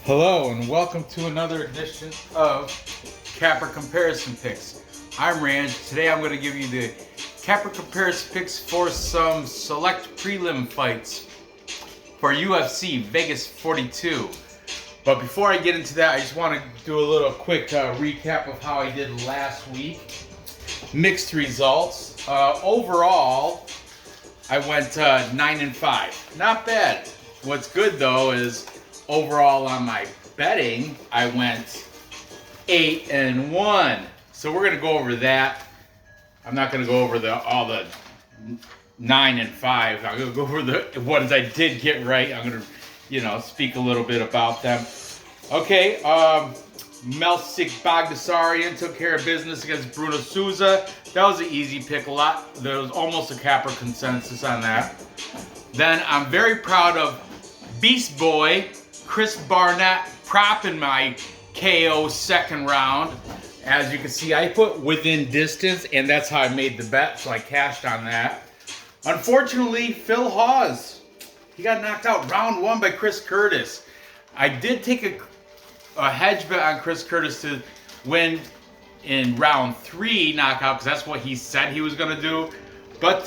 Hello and welcome to another edition of Capper Comparison Picks. I'm Rand. Today I'm going to give you the Capper Comparison Picks for some select prelim fights for UFC Vegas 42. But before I get into that, I just want to do a little quick recap of how I did last week. Mixed results. Overall, I went 9-5. Not bad. What's good though is overall on my betting, I went 8-1. So we're gonna go over that. I'm not gonna go over all the 9 and 5. I'm gonna go over the ones I did get right. I'm gonna, speak a little bit about them. Okay, Melsik Bagdasaryan took care of business against Bruno Souza. That was an easy pick. There was almost a Capper consensus on that. Then I'm very proud of Beast Boy Chris Barnett propping my KO second round. As you can see, I put within distance, and that's how I made the bet, so I cashed on that. Unfortunately, Phil Hawes, he got knocked out round one by Chris Curtis. I did take a hedge bet on Chris Curtis to win in round 3 knockout, because that's what he said he was going to do. But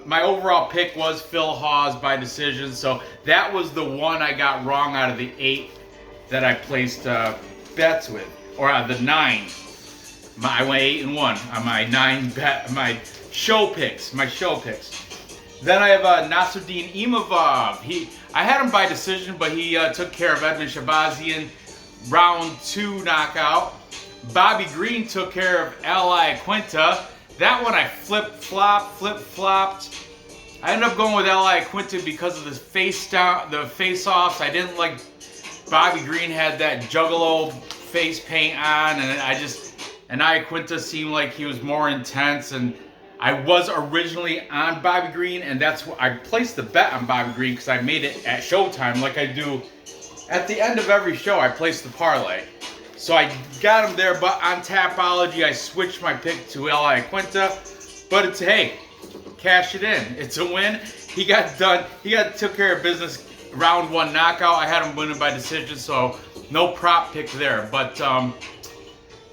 my overall pick was Phil Hawes by decision, so that was the one I got wrong out of the 8 that I placed bets with, or out of the 9. I went 8-1 on my 9 bet, my show picks. Then I have Nasruddin Imavov. I had him by decision, but he took care of Edmund Shabazian, round 2 knockout. Bobby Green took care of Ally Quinta. That one I flip-flopped. I ended up going with Ally Quinta because of the face-offs. I didn't like Bobby Green had that juggalo face paint on, and Ally Quinta seemed like he was more intense. And I was originally on Bobby Green, and that's what I placed the bet on Bobby Green because I made it at Showtime, like I do at the end of every show. I place the parlay. So I got him there, but on Tapology, I switched my pick to Ally Quinta. But it's, hey, cash it in. It's a win. He took care of business round 1 knockout. I had him winning by decision, so no prop pick there. But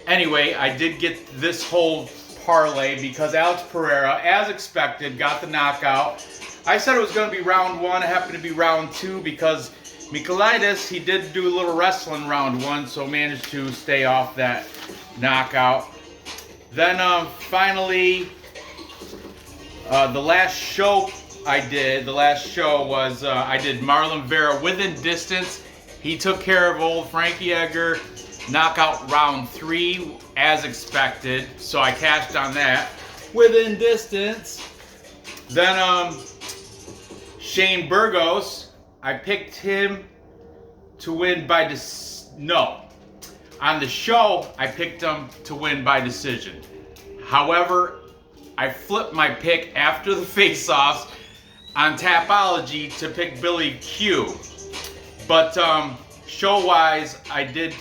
anyway, I did get this whole parlay because Alex Pereira, as expected, got the knockout. I said it was going to be round 1. It happened to be round 2 because Michailidis, he did do a little wrestling round 1, so managed to stay off that knockout. Then finally, the last show I did was I did Marlon Vera within distance. He took care of old Frankie Edgar, knockout round 3 as expected, so I cashed on that within distance. Then Shane Burgos, I picked him to win by on the show, I picked him to win by decision. However, I flipped my pick after the face-offs on Tapology to pick Billy Q. But show-wise, I do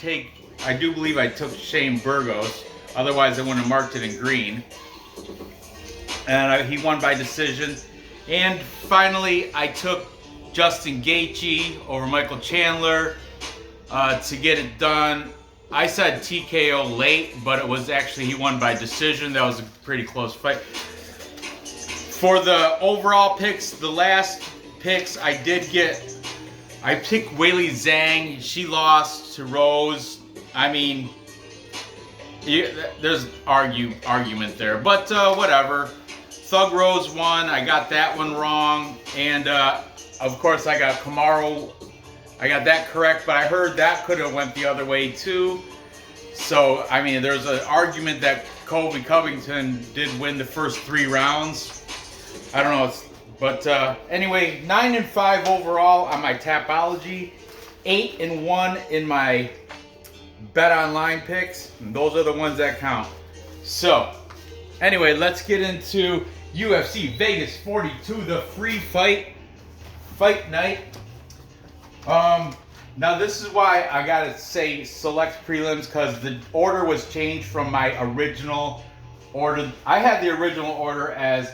believe I took Shane Burgos. Otherwise, I wouldn't have marked it in green. And he won by decision. And finally, I took Justin Gaethje over Michael Chandler to get it done. I said TKO late, but it was actually he won by decision. That was a pretty close fight. For the overall picks, the last picks I picked Weili Zhang. She lost to Rose. I mean, there's argument there, but whatever. Thug Rose won. I got that one wrong, and of course, I got Kamaru. I got that correct, but I heard that could have went the other way too. So, I mean, there's an argument that Colby Covington did win the first 3 rounds. I don't know, but anyway, 9-5 overall on my Tapology, 8-1 in my Bet Online picks. And those are the ones that count. So, anyway, let's get into UFC Vegas 42, the free fight night. Now this is why I gotta say select prelims, because the order was changed from my original order. I had the original order as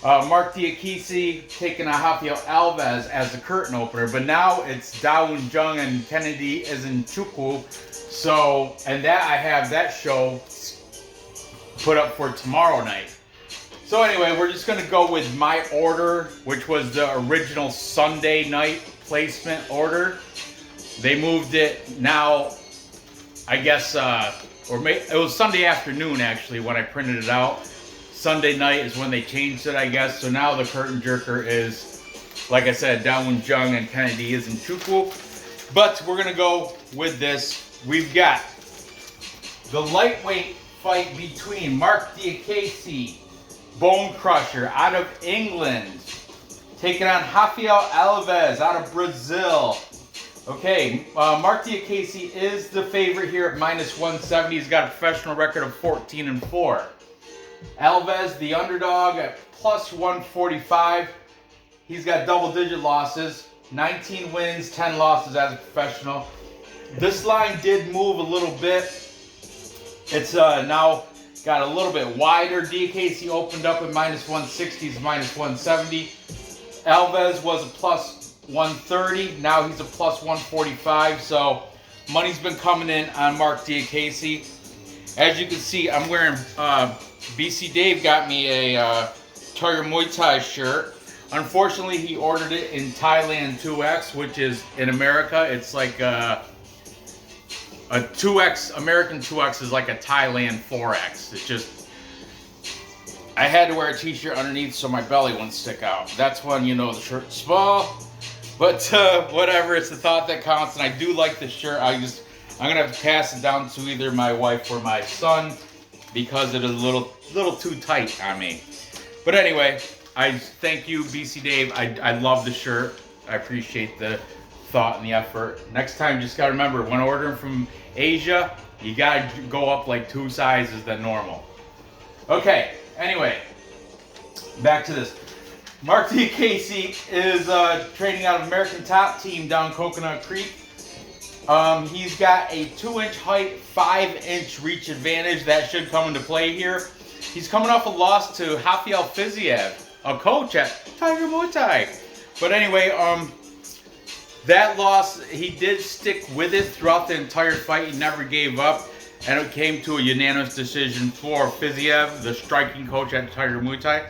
Mark Diakiese taking on Rafael Alves as the curtain opener, but now it's Dawoon Jung and Kennedy Izinchukwu. So, and that I have that show put up for tomorrow night. So anyway, we're just going to go with my order, which was the original Sunday night placement order. They moved it now, I guess, it was Sunday afternoon actually when I printed it out. Sunday night is when they changed it, I guess. So now the curtain jerker is, like I said, Dawoon Jung and Kennedy Izinchukwu. But we're going to go with this. We've got the lightweight fight between Mark Diakiese, Bone Crusher, out of England, taking on Rafael Alves out of Brazil. Okay, Mark Diakiese is the favorite here at -170. He's got a professional record of 14-4. Alves, the underdog, at +145. He's got double-digit losses, 19 wins, 10 losses as a professional. This line did move a little bit. It's now got a little bit wider. Diakiese opened up at -160, -170. Alves was a +130. Now he's a +145. So money's been coming in on Mark Diakiese. As you can see, I'm wearing BC Dave got me a Tiger Muay Thai shirt. Unfortunately, he ordered it in Thailand 2X, which is in America. It's like a 2X, American 2X is like a Thailand 4X. It's just, I had to wear a t-shirt underneath so my belly wouldn't stick out. That's when you know the shirt's small. But whatever, it's the thought that counts, and I do like this shirt. I'm gonna have to pass it down to either my wife or my son because it is a little too tight on me. But anyway, I thank you, BC Dave. I love the shirt. I appreciate the thought and the effort. Next time, just gotta remember, when ordering from Asia, you gotta go up like 2 sizes than normal. Okay, anyway, back to this. Mark Diakiese is training out of American Top Team down Coconut Creek. He's got a 2-inch height, 5-inch reach advantage. That should come into play here. He's coming off a loss to Rafael Fiziev, a coach at Tiger Muay Thai. But anyway, that loss, he did stick with it throughout the entire fight. He never gave up, and it came to a unanimous decision for Fiziev, the striking coach at Tiger Muay Thai.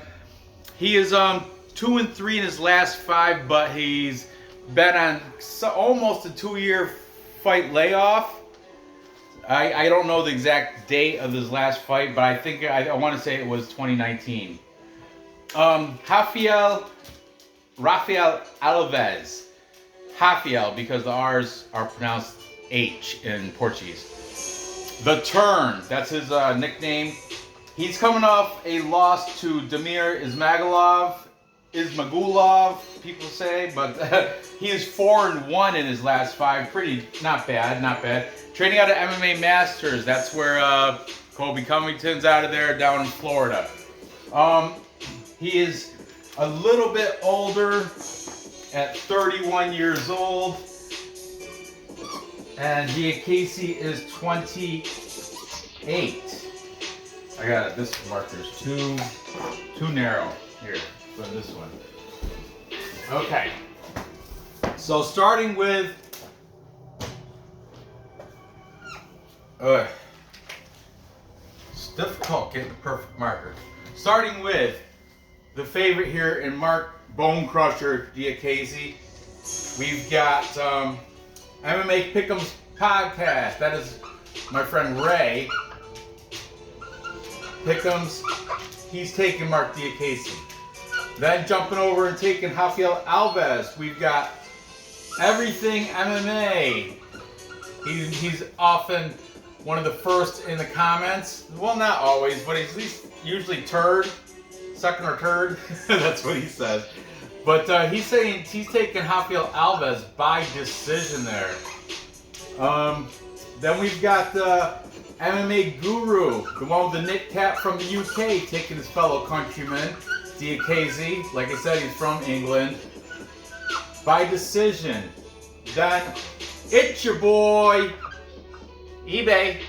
He is 2-3 in his last 5, but he's been on almost a 2-year fight layoff. I don't know the exact date of his last fight, but I think I want to say it was 2019. Rafael Alves. Rafael, because the R's are pronounced H in Portuguese. The Turn, that's his nickname. He's coming off a loss to Damir Ismagulov, people say, but he is 4-1 in his last 5. Pretty, not bad. Training out of MMA Masters, that's where Colby Covington's out of there, down in Florida. He is a little bit older, at 31 years old, and Diakiese is 28. I got it. This marker's too narrow. Here, put this one. Okay. So starting with it's difficult getting the perfect marker. Starting with the favorite here in Mark Bone Crusher Diakiese, we've got MMA Pick'ems podcast. That is my friend Ray. Pick'ems, he's taking Mark Diakiese. Then jumping over and taking Rafael Alves, we've got Everything MMA. He's often one of the first in the comments. Well, not always, but he's at least usually second or third. That's what he says. But he's saying he's taking Rafael Alves by decision there. Then we've got the MMA Guru, the one with the knit cap from the UK, taking his fellow countryman, Diakiese. Like I said, he's from England. By decision. Then it's your boy, eBay's.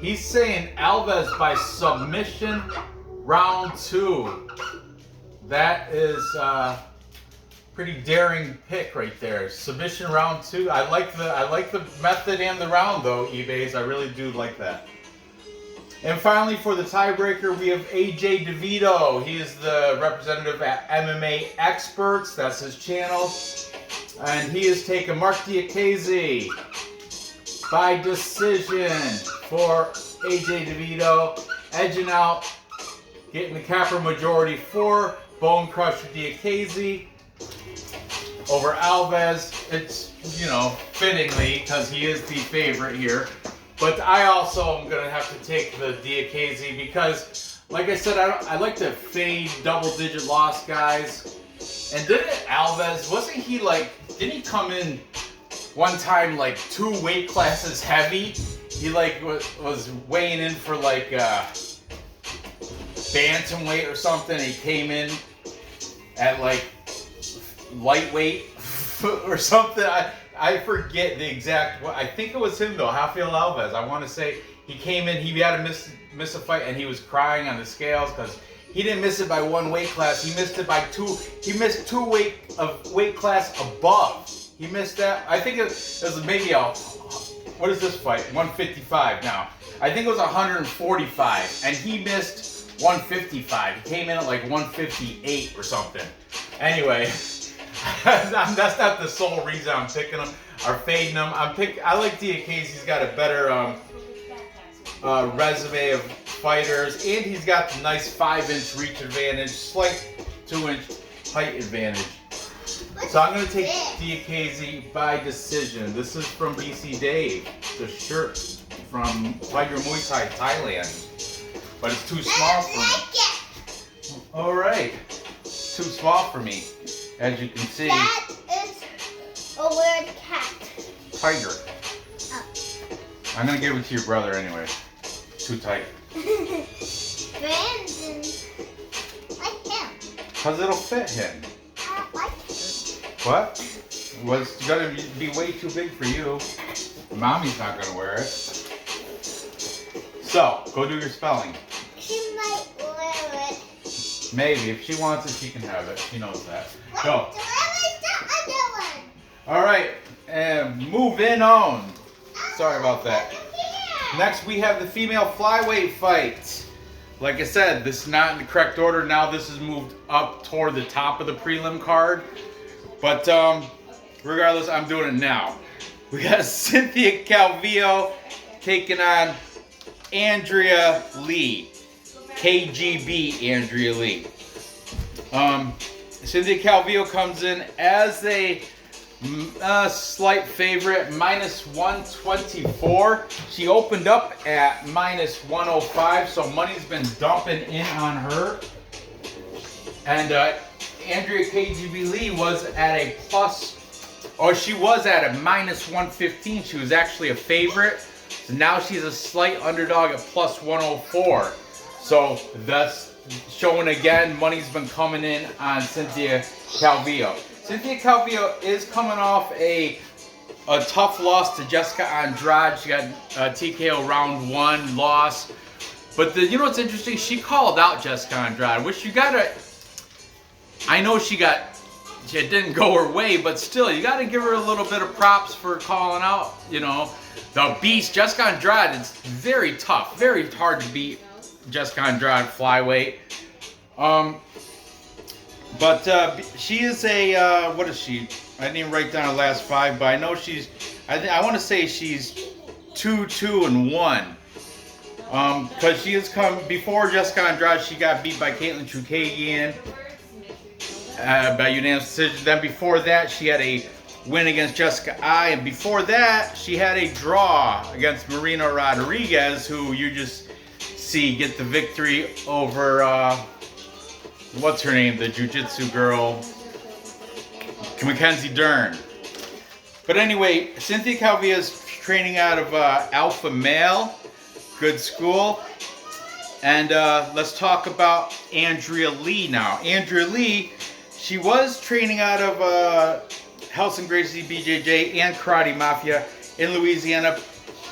He's saying Alves by submission round 2. That is pretty daring pick right there. Submission round 2. I like the method and the round though, eBays. I really do like that. And finally, for the tiebreaker, we have AJ DeVito. He is the representative at MMA Experts. That's his channel. And he has taken Mark Diakiese by decision for AJ DeVito. Edging out, getting the capper majority for Bone Crusher Diakiese over Alves. It's, you know, fittingly, because he is the favorite here. But I also am going to have to take the Diakiese because, like I said, I like to fade double-digit loss guys. And didn't Alves, wasn't he like, didn't he come in one time like 2 weight classes heavy? He like was weighing in for like bantamweight or something. He came in at like lightweight or something. I forget the exact. I think it was him though, Rafael Alves. I want to say he came in. He had to miss a fight, and he was crying on the scales because he didn't miss it by 1 weight class. He missed it by 2. He missed 2 weight class above. He missed that. I think it was maybe a. What is this fight? 155 now. I think it was 145, and he missed 155. He came in at like 158 or something. Anyway. That's not the sole reason I'm picking him or fading him. I like Diakiese. He's got a better resume of fighters, and he's got the nice 5-inch reach advantage, slight 2-inch height advantage. So I'm going to take Diakiese by decision. This is from BC Dave, the shirt from Tiger Muay Thai, Thailand. But it's too small for me. All right, too small for me. As you can see, that is a weird cat. Tiger. Oh. I'm gonna give it to your brother anyway. Too tight. Brandon, like him. Cause it'll fit him. I don't like him. What? Well, it's gonna be way too big for you. Mommy's not gonna wear it. So, go do your spelling. She might wear it. Maybe. If she wants it, she can have it. She knows that. Go. Where's the other one? All right, and moving on. Sorry about that. Next, we have the female flyweight fight. Like I said, this is not in the correct order. Now this is moved up toward the top of the prelim card. But regardless, I'm doing it now. We got Cynthia Calvillo taking on Andrea Lee. KGB Andrea Lee. Cynthia Calvillo comes in as a slight favorite, -124. She opened up at -105, so money's been dumping in on her. And Andrea KGB Lee was at a she was at a -115. She was actually a favorite. So now she's a slight underdog at +104. So that's showing again, money's been coming in on Cynthia Calvillo. Cynthia Calvillo is coming off a tough loss to Jessica Andrade. She got a TKO round 1 loss. But you know what's interesting? She called out Jessica Andrade, which you gotta. I know it didn't go her way, but still, you gotta give her a little bit of props for calling out. You know, the beast Jessica Andrade is very tough, very hard to beat. Jessica Andrade flyweight. But she is a what is she? I didn't even write down her last 5, but I know she's. I want to say she's 2-2-1. Because she has come before Jessica Andrade. She got beat by Caitlin Chukagian by unanimous decision. Then before that, she had a win against Jessica I, and before that, she had a draw against Marina Rodriguez, who you just see get the victory over what's her name, the jiu-jitsu girl, Mackenzie Dern. But anyway, Cynthia Calvillo is training out of Alpha Male, good school. And let's talk about Andrea Lee now. Andrea Lee, she was training out of House and Gracie BJJ and Karate Mafia in Louisiana.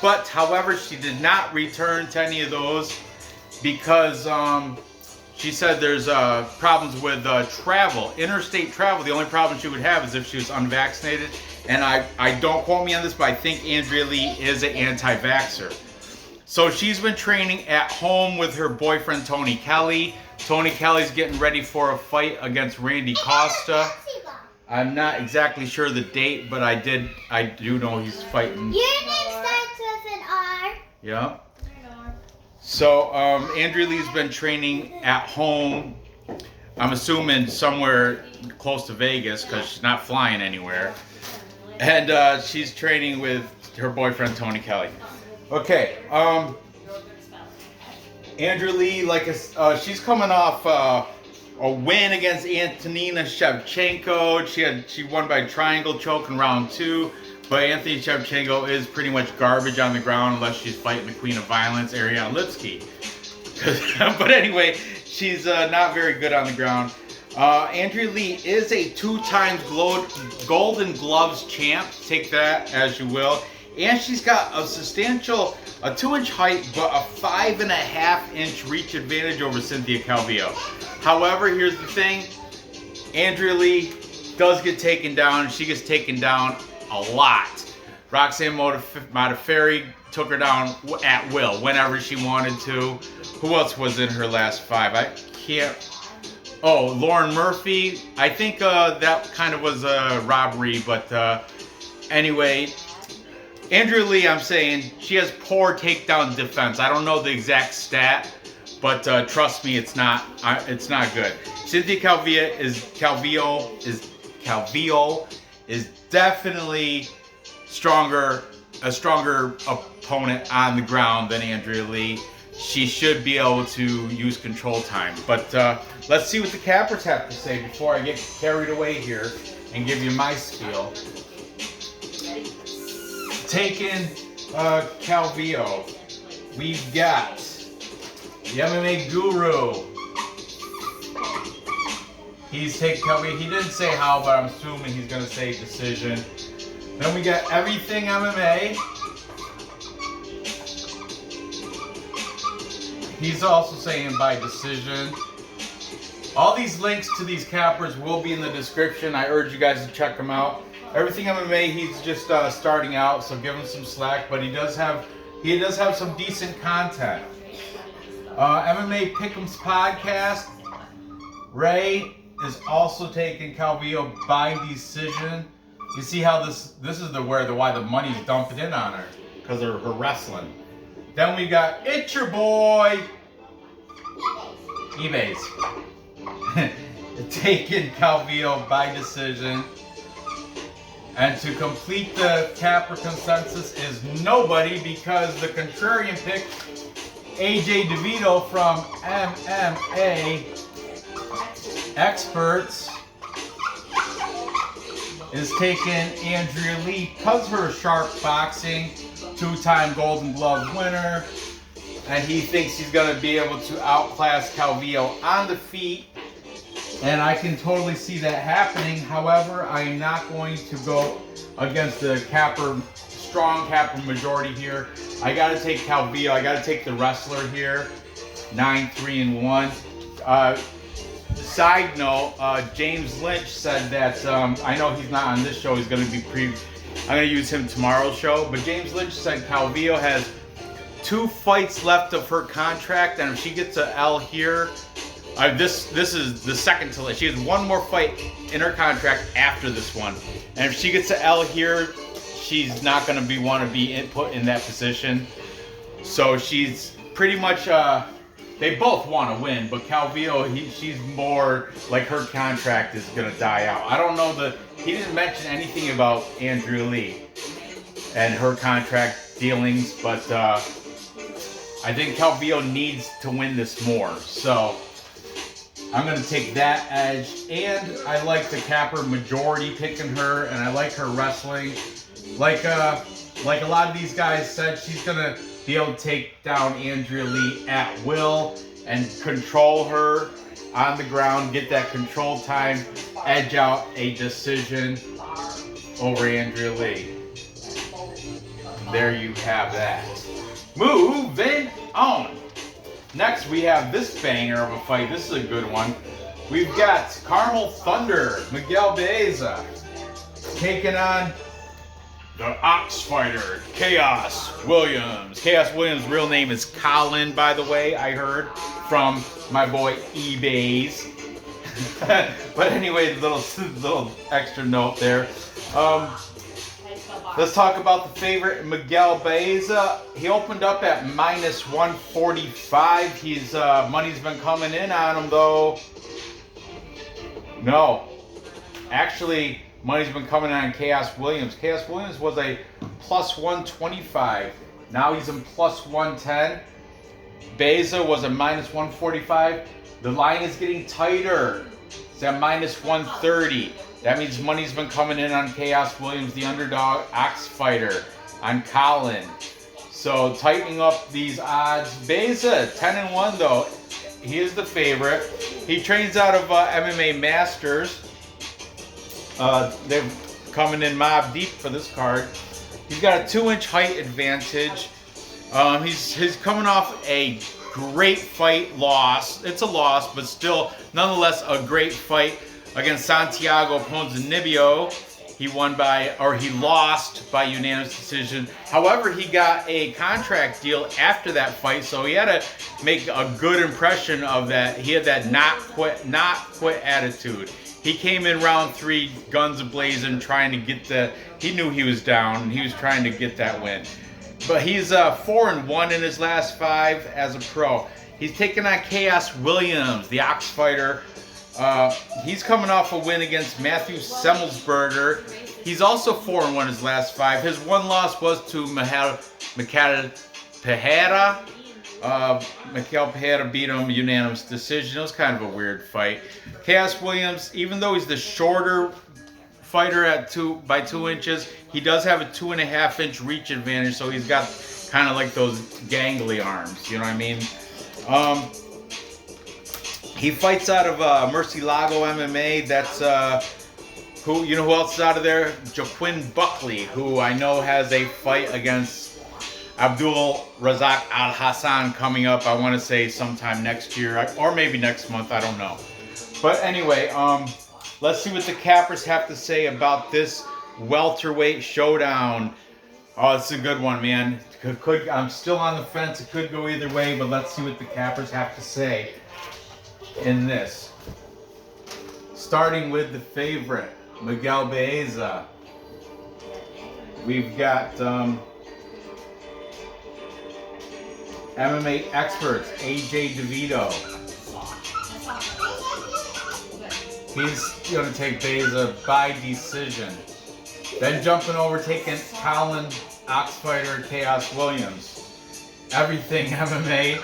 But however, she did not return to any of those because She said there's problems with travel, interstate travel. The only problem she would have is if she was unvaccinated. And I don't quote me on this, but I think Andrea Lee is an anti-vaxxer. So she's been training at home with her boyfriend Tony Kelly. Tony Kelly's getting ready for a fight against Randy Costa. I'm not exactly sure the date, but I do know he's fighting. Your name starts with an R. Yeah. So Andrea Lee's been training at home. I'm assuming somewhere close to Vegas because she's not flying anywhere. And she's training with her boyfriend Tony Kelly. Okay. Andrea Lee, she's coming off a win against Antonina Shevchenko. She won by triangle choke in round 2. But Anthony Shevchenko is pretty much garbage on the ground unless she's fighting the Queen of Violence, Ariane Lipsky. But anyway, she's not very good on the ground. Andrea Lee is a 2-time Golden Gloves champ. Take that as you will. And she's got a substantial, a 2-inch height, but a 5.5-inch reach advantage over Cynthia Calvillo. However, here's the thing. Andrea Lee does get taken down. She gets taken down a lot. Roxanne Modafferi took her down at will whenever she wanted to. Who else was in her last 5? I can't. Oh, Lauren Murphy. I think that kind of was a robbery, but anyway, Andrea Lee, I'm saying she has poor takedown defense. I don't know the exact stat, but trust me, it's not good. Cynthia Calvillo is definitely a stronger opponent on the ground than Andrea Lee. She should be able to use control time. But let's see what the cappers have to say before I get carried away here and give you my spiel. Taking Calvillo, we've got the MMA guru. He's taking Calvillo. He didn't say how, but I'm assuming he's going to say decision. Then we got Everything MMA. He's also saying by decision. All these links to these cappers will be in the description. I urge you guys to check them out. Everything MMA, he's just starting out, so give him some slack. But he does have some decent content. MMA Pick'em's podcast. Ray is also taking Calvillo by decision. You see how this is why the money's dumping in on her because of her wrestling. Then we got It's Your Boy eBay's taking Calvillo by decision. And to complete the capper consensus is nobody because the contrarian pick, AJ DeVito from MMA Experts, is taking Andrea Lee because her sharp boxing, 2-time Golden Glove winner, and he thinks he's going to be able to outclass Calvillo on the feet, and I can totally see that happening. However, I am not going to go against the strong capper majority here. I got to take Calvillo. I got to take the wrestler here, 9-3-1. Side note, James Lynch said that, I know he's not on this show, he's going to be I'm going to use him tomorrow's show, but James Lynch said Calvillo has 2 fights left of her contract, and if she gets an L here, this is the second to, she has 1 more fight in her contract after this one, and if she gets an L here, she's not going to want to be put in that position. So she's pretty much, they both want to win, but Calvillo, she's more like her contract is going to die out. I don't know he didn't mention anything about Andrea Lee and her contract dealings, but I think Calvillo needs to win this more. So I'm going to take that edge, and I like the capper majority picking her, and I like her wrestling. Like a lot of these guys said, she's going to be able to take down Andrea Lee at will and control her on the ground, get that control time, edge out a decision over Andrea Lee. There you have that. Moving on. Next, we have this banger of a fight. This is a good one. We've got Caramel Thunder, Miguel Baeza, taking on the Ox Fighter, Khaos Williams. Khaos Williams' real name is Colin, by the way, I heard from my boy eBay's. But anyway, little extra note there. Let's talk about the favorite, Miguel Baeza. He opened up at minus 145. His money's been coming in on him, though. No. Actually, money's been coming in on Khaos Williams. Khaos Williams was a plus 125. Now he's in plus 110. Baeza was a minus 145. The line is getting tighter. It's at minus 130. That means money's been coming in on Khaos Williams, the underdog Ox Fighter, on Colin. So tightening up these odds. Baeza, 10-1 though. He is the favorite. He trains out of MMA Masters. They're coming in mob deep for this card. He's got a 2-inch height advantage. He's coming off a great fight loss. It's a loss, but still, nonetheless, a great fight against Santiago Ponzinibbio. He lost by unanimous decision. However, he got a contract deal after that fight, so he had to make a good impression of that. He had that not quit attitude. He came in round 3, guns a-blazing, trying to get he knew he was down, and he was trying to get that win. But he's 4-1 in his last 5 as a pro. He's taking on Khaos Williams, the Ox Fighter. He's coming off a win against Matthew Semmelsberger. He's also 4-1 his last 5. His one loss was to Miguel Pereira. Miguel Pereira beat him unanimous decision. It was kind of a weird fight. Khaos Williams, even though he's the shorter fighter by 2 inches, he does have a 2.5-inch reach advantage, so he's got kind of like those gangly arms, you know what I mean? He fights out of Murcielago MMA. That's who else is out of there? Joaquin Buckley, who I know has a fight against Abdul Razak Al Hassan coming up. I want to say sometime next year or maybe next month. I don't know. But anyway, let's see what the cappers have to say about this welterweight showdown. Oh, it's a good one, man. I'm still on the fence. It could go either way, but let's see what the cappers have to say in this. Starting with the favorite, Miguel Baeza. We've got MMA experts, AJ DeVito. He's going to take Baeza by decision. Then jumping over, taking Colin Ox Fighter, Khaos Williams. Everything MMA.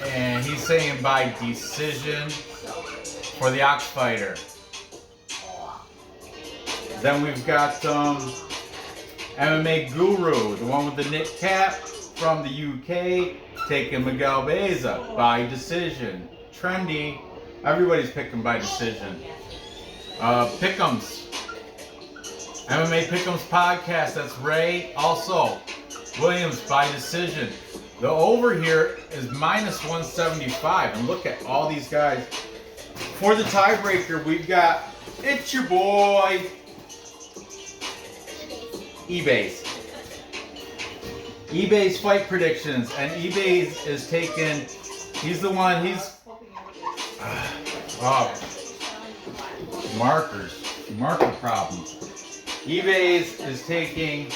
And he's saying by decision for the Ox Fighter. Then we've got MMA Guru, the one with the knit cap from the UK, taking Miguel Baeza by decision. Trendy. Everybody's picking by decision. Pick'ems. MMA Pick'ems podcast. That's Ray. Also, Williams by decision. The over here is minus 175. And look at all these guys. For the tiebreaker, we've got, it's your boy, eBay's. eBay's fight predictions. And eBay's is taking, he's the one, marker problems. eBay's is taking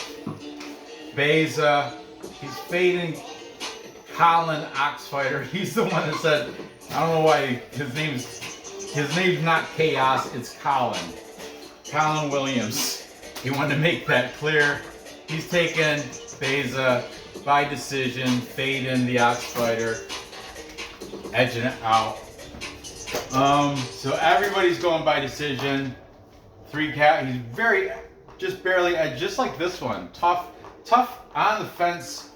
Baeza. He's fading Colin Ox Fighter. He's the one that said, I don't know why his name's not Khaos, it's Colin. Colin Williams. He wanted to make that clear. He's taking Baeza by decision, fading the Ox Fighter, edging it out. So everybody's going by decision. He's just barely, just like this one. Tough on the fence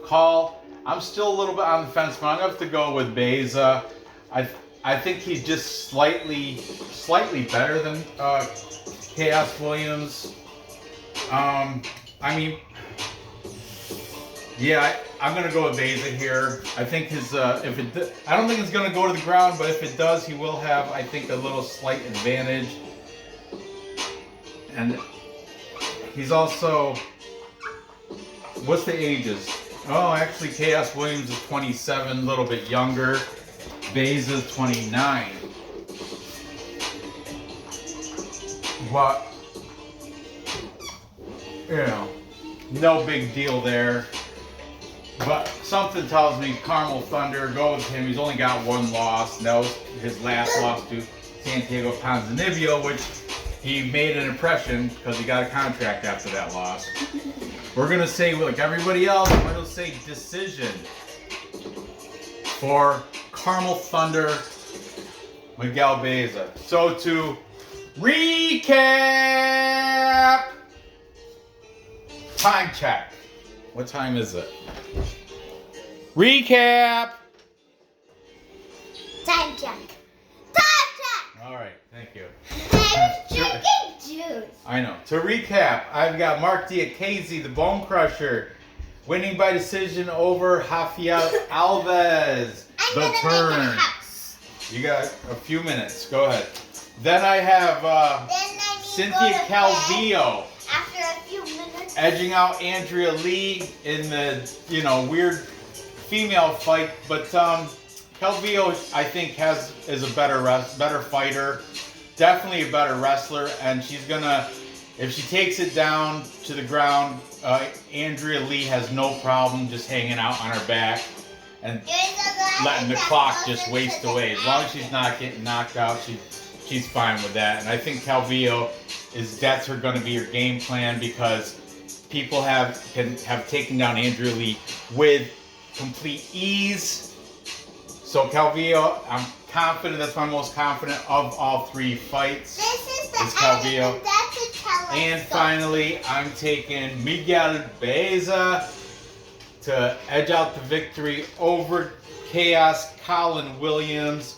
call. I'm still a little bit on the fence, but I'm gonna have to go with Baeza. I think he's just slightly better than Khaos Williams. I mean, Yeah, I'm gonna go with Baeza here. I think his I don't think it's gonna go to the ground, but if it does, he will have, I think, a little slight advantage. And he's also, what's the ages? Oh, actually, Khaos Williams is 27, a little bit younger. Baeza's 29. But, you know, no big deal there. But something tells me Carmel Thunder, go with him. He's only got one loss. And that was his last loss to Santiago Ponzinibbio, which he made an impression because he got a contract after that loss. We're going to say, like everybody else, we're going to say decision for Carmel Thunder, Miguel Baeza. So to recap, time check. What time is it? Recap. Time check. Time check. All right, thank you. I was drinking juice. I know. To recap, I've got Mark Diakiese, the Bone Crusher, winning by decision over Rafael Alves. I'm The gonna turn. make a house. You got a few minutes. Go ahead. Then I have Then I need Cynthia to go to bed Calvillo after a few minutes. edging out Andrea Lee in the weird female fight, but Calvillo I think is a better fighter, definitely a better wrestler, and she's gonna, if she takes it down to the ground, Andrea Lee has no problem just hanging out on her back and letting the clock just waste away. As long as she's not getting knocked out, she's fine with that. And I think Calvillo that's going to be her game plan, because people have taken down Andrea Lee with complete ease. So Calvillo, I'm confident. That's my most confident of all three fights. This is the Calvillo. end, that's a telescope. And finally, I'm taking Miguel Baeza to edge out the victory over Khaos Williams.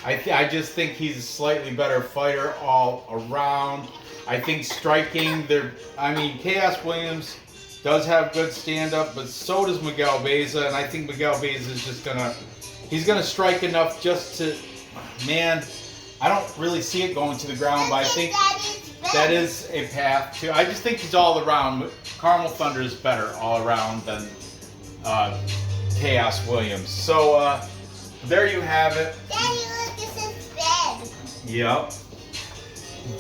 I just think he's a slightly better fighter all around. I think striking, Khaos Williams does have good stand-up, but so does Miguel Baeza, and I think Miguel Baeza is just he's gonna strike enough just to, I don't really see it going to the ground, but I think that is a path to, I just think he's all around. Carmel Thunder is better all around than Khaos Williams. So, there you have it. Daddy, look, it's his bed. Yep.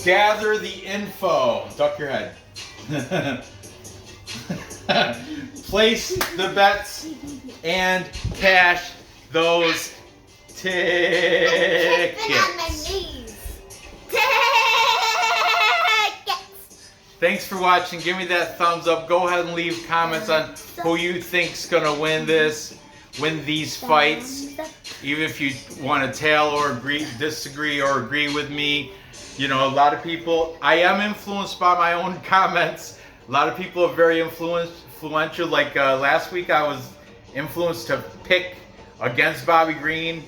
Gather the info. Duck your head. Place the bets and cash those tickets. I'm on my knees. Tickets. Thanks for watching. Give me that thumbs up. Go ahead and leave comments on who you think's gonna win these fights. Even if you want to tail or disagree or agree with me. A lot of people, I am influenced by my own comments. A lot of people are very influential. Like last week, I was influenced to pick against Bobby Green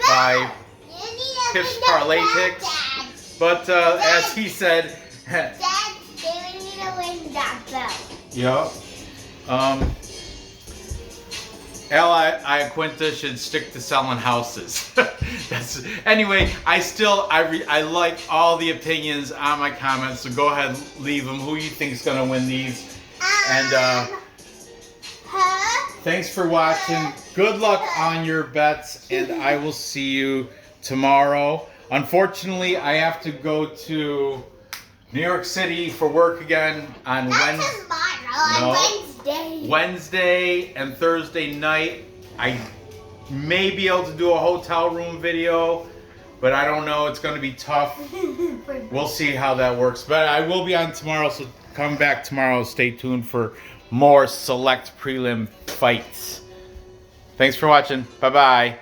by Pips Parlay picks. But as he said, Dad, they need to win that belt. Yep. Quinta should stick to selling houses. Anyway, I like all the opinions on my comments, so go ahead and leave them. Who you think is going to win these? And thanks for watching. Good luck on your bets, and I will see you tomorrow. Unfortunately, I have to go to New York City for work again on Wednesday and Thursday night. I may be able to do a hotel room video, but I don't know. It's going to be tough. We'll see how that works. But I will be on tomorrow, so come back tomorrow. Stay tuned for more select prelim fights. Thanks for watching. Bye-bye.